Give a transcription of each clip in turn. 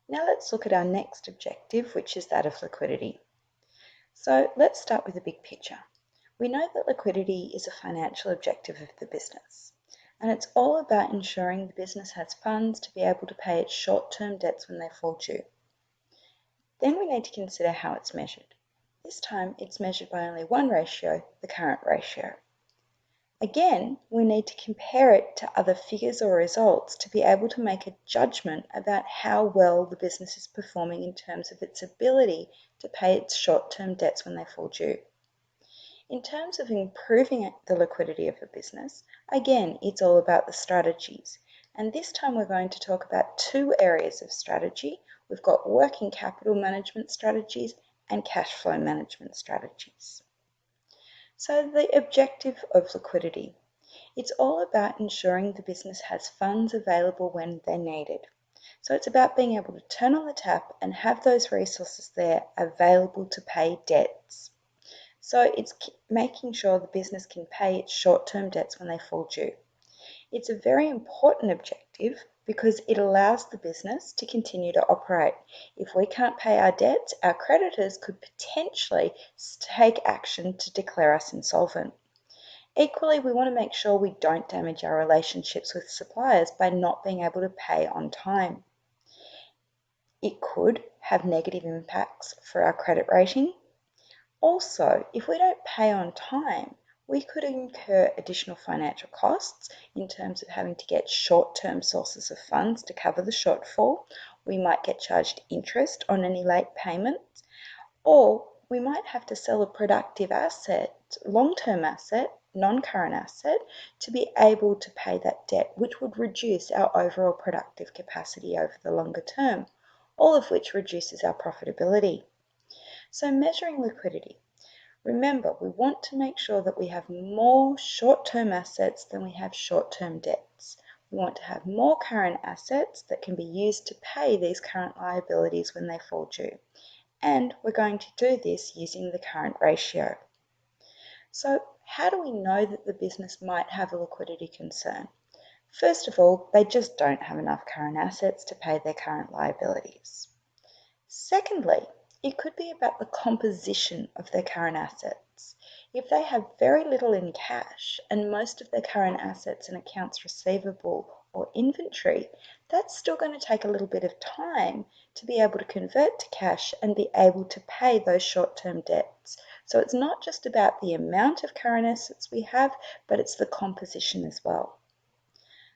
Now let's look at our next objective, which is that of liquidity. So let's start with the big picture. We know that liquidity is a financial objective of the business, and it's all about ensuring the business has funds to be able to pay its short-term debts when they fall due. Then we need to consider how it's measured. This time it's measured by only one ratio, the current ratio. Again, we need to compare it to other figures or results to be able to make a judgment about how well the business is performing in terms of its ability to pay its short-term debts when they fall due. In terms of improving the liquidity of a business, again, it's all about the strategies. And this time we're going to talk about two areas of strategy. We've got working capital management strategies and cash flow management strategies. So the objective of liquidity. It's all about ensuring the business has funds available when they're needed. So it's about being able to turn on the tap and have those resources there available to pay debts. So it's making sure the business can pay its short-term debts when they fall due. It's a very important objective because it allows the business to continue to operate. If we can't pay our debts, our creditors could potentially take action to declare us insolvent. Equally, we want to make sure we don't damage our relationships with suppliers by not being able to pay on time. It could have negative impacts for our credit rating. Also, if we don't pay on time, we could incur additional financial costs in terms of having to get short-term sources of funds to cover the shortfall. We might get charged interest on any late payments, or we might have to sell a productive asset, long-term asset, non-current asset, to be able to pay that debt, which would reduce our overall productive capacity over the longer term, all of which reduces our profitability. So measuring liquidity. Remember, we want to make sure that we have more short-term assets than we have short-term debts. We want to have more current assets that can be used to pay these current liabilities when they fall due. And we're going to do this using the current ratio. So how do we know that the business might have a liquidity concern? First of all, they just don't have enough current assets to pay their current liabilities. Secondly, it could be about the composition of their current assets. If they have very little in cash and most of their current assets in accounts receivable or inventory, that's still going to take a little bit of time to be able to convert to cash and be able to pay those short-term debts. So it's not just about the amount of current assets we have, but it's the composition as well.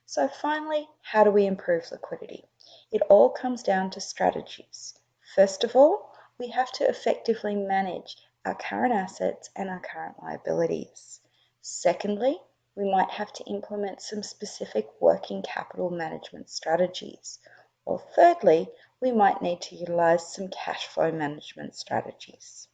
So finally, how do we improve liquidity? It all comes down to strategies. First of all, we have to effectively manage our current assets and our current liabilities. Secondly, we might have to implement some specific working capital management strategies. Or thirdly, we might need to utilize some cash flow management strategies.